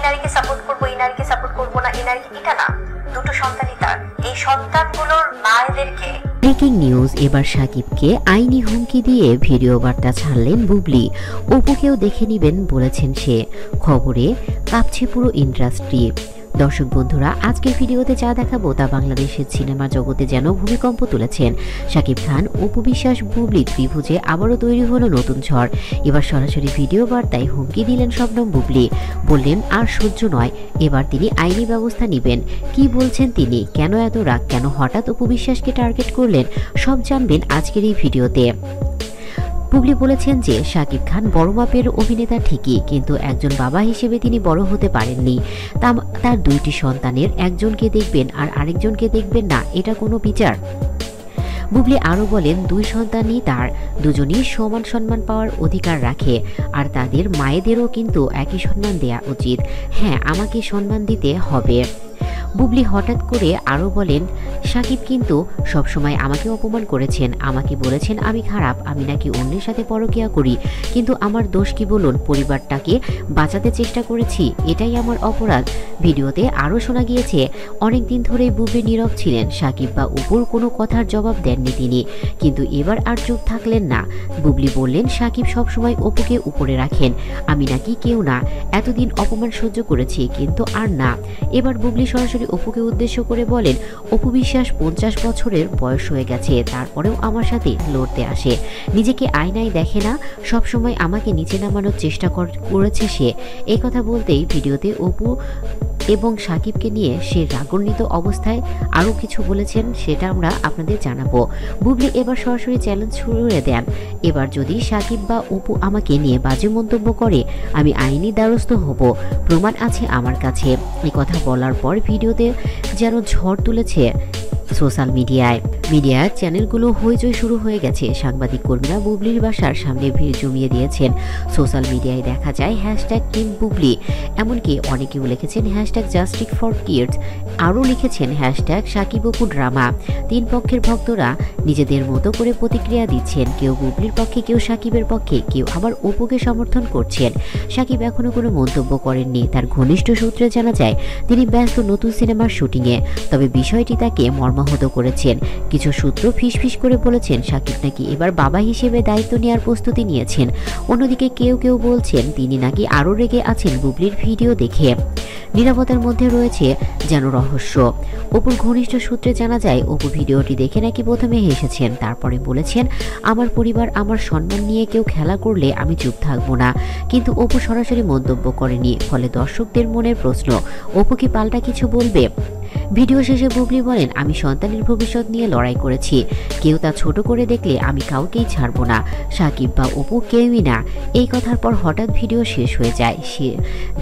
নারীকে সাপোর্ট করবো, এই নারীকে সাপোর্ট করবো না, এই নারীকে, এটা না, দুটো সন্তানই তার। এই সন্তানগুলোর মায়েদেরকে। ব্রেকিং নিউজ, এবার শাকিবকে আইনি হুমকি দিয়ে ভিডিও বার্তা ছাড়লেন বুবলি। অপুকেও দেখে নিবেন বলেছেন সে। খবরে কাঁপছে পুরো ইন্ডাস্ট্রি। দর্শক বন্ধুরা, আজকের ভিডিওতে যা দেখাবো তা বাংলাদেশের সিনেমা জগতে যেন ভূমিকম্প তুলেছেন শাকিব খান, অপু বিশ্বাস, বুবলি ত্রিভুজে আবারও তৈরি হলো নতুন ঝড়। এবার সরাসরি ভিডিও বার্তায় হুমকি দিলেন শবনম বুবলি। বললেন আর সহ্য নয়, এবার তিনি আইনি ব্যবস্থা নেবেন। কি বলছেন তিনি, কেন এত রাগ, কেন হঠাৎ অপু বিশ্বাসকে টার্গেট করলেন, সব জানবেন আজকের এই ভিডিওতে। বুবলি বলেছেন যে শাকিব খান বড় মাপের অভিনেতা ঠিকই, কিন্তু একজন বাবা হিসেবে তিনি বড় হতে পারেননি। তার দুইটি সন্তানের একজনকে দেখবেন আর আরেকজনকে দেখবেন না, এটা কোনো বিচার? বুবলি আরও বলেন, দুই সন্তানই তার, দুজনই সমান সম্মান পাওয়ার অধিকার রাখে, আর তাদের মায়েদেরও কিন্তু একই সম্মান দেয়া উচিত। হ্যাঁ, আমাকে সম্মান দিতে হবে। বুবলি হঠাৎ করে আরও বলেন, শাকিব কিন্তু সবসময় আমাকে অপমান করেছেন, আমাকে বলেছেন আমি খারাপ, আমি নাকি অন্যের সাথে পরকীয়া করি, কিন্তু আমার দোষ কি বলুন? পরিবারটাকে বাঁচাতে চেষ্টা করেছি, এটাই আমার অপরাধ। ভিডিওতে আরও শোনা গিয়েছে, অনেকদিন ধরেই বুবলি নীরব ছিলেন, শাকিব বা অপুর কোনো কথার জবাব দেননি তিনি, কিন্তু এবার আর চুপ থাকলেন না। বুবলি বললেন, শাকিব সবসময় অপুকে উপরে রাখেন, আমি নাকি কেউ না, এতদিন অপমান সহ্য করেছি, কিন্তু আর না। এবার বুবলি সরাসরি অপুকে উদ্দেশ্য করে বলেন, অপু বিশ্বাস 50 বছরের বয়স হয়ে গেছে, তারপরেও আমার সাথে লড়তে আসে, নিজেকে আয়নায় দেখে না, সবসময় আমাকে নিচে নামানোর চেষ্টা করেছে সে। এই কথা বলতেই ভিডিওতে অপু এবং শাকিবকে নিয়ে সে রাগান্বিত অবস্থায় আরও কিছু বলেছেন, সেটা আমরা আপনাদের জানাবো। বুবলি এবার সরাসরি চ্যালেঞ্জ ছুড়ে দেন, এবার যদি শাকিব বা অপু আমাকে নিয়ে বাজে মন্তব্য করে, আমি আইনি দ্বারস্থ হব, প্রমাণ আছে আমার কাছে। এই কথা বলার পর ভিডিওতে যেন ঝড় তুলেছে সোশ্যাল মিডিয়ার চ্যানেলগুলো হইচই শুরু হয়ে গেছে। সাংবাদিক কর্মীরা বুবলির বাসার সামনে ভিড় জমিয়ে দিয়েছেন। সোশ্যাল মিডিয়ায় দেখা যায় #টিম বুবলি, এমনকি অনেকেও লিখেছেন #জাস্টিস ফর কিডস, আরও লিখেছেন #শাকিব অপু ড্রামা। তিন পক্ষের ভক্তরা নিজেদের মতো করে প্রতিক্রিয়া দিচ্ছেন, কেউ বুবলির পক্ষে, কেউ শাকিবের পক্ষে, কেউ আবার অপুকে সমর্থন করছেন। শাকিব এখনো কোনো মন্তব্য করেননি, তার ঘনিষ্ঠ সূত্রে জানা যায় তিনি ব্যস্ত নতুন সিনেমার শুটিংয়ে, তবে বিষয়টি তাকে মর্মাহত করেছেন। কিছু সূত্র ফিসফিস করে বলেছেন শাকিব নাকি এবার বাবা হিসেবে দায়িত্ব নেওয়ার প্রস্তুতি নিয়েছেন। অন্যদিকে কেউ কেউ বলছেন তিনি নাকি আরও রেগে আছেন বুবলির ভিডিও দেখে। নীরবতার মধ্যে রয়েছে যেন রহস্য। অপুর ঘনিষ্ঠ সূত্রে জানা যায় অপু ভিডিওটি দেখে নাকি প্রথমে হেসেছেন, তারপরে বলেছেন আমার পরিবার, আমার সম্মান নিয়ে কেউ খেলা করলে আমি চুপ থাকবো না, কিন্তু অপু সরাসরি মন্তব্য করেনি। ফলে দর্শকদের মনের প্রশ্ন, অপু কি পাল্টা কিছু বলবে? ভিডিও শেষে বুবলি বলেন, আমি সন্তানের ভবিষ্যৎ নিয়ে লড়াই করেছি, কেউ তা ছোট করে দেখলে আমি কাউকেই ছাড়বো না, শাকিব বা অপু কেউই না। এই কথার পর হঠাৎ ভিডিও শেষ হয়ে যায়,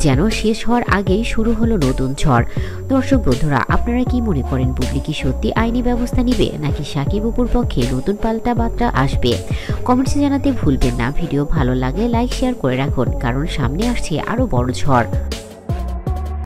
যেন শেষ হওয়ার আগেই শুরু হলো নতুন ঝড়। দর্শক বন্ধুরা, আপনারা কি মনে করেন, বুবলি কি সত্যি আইনি ব্যবস্থা নিবে, নাকি শাকিব অপুর পক্ষে নতুন পাল্টা বার্তা আসবে? কমেন্টসে জানাতে ভুলবেন না। ভিডিও ভালো লাগলে লাইক শেয়ার করে রাখুন, কারণ সামনে আসছে আরও বড় ঝড়।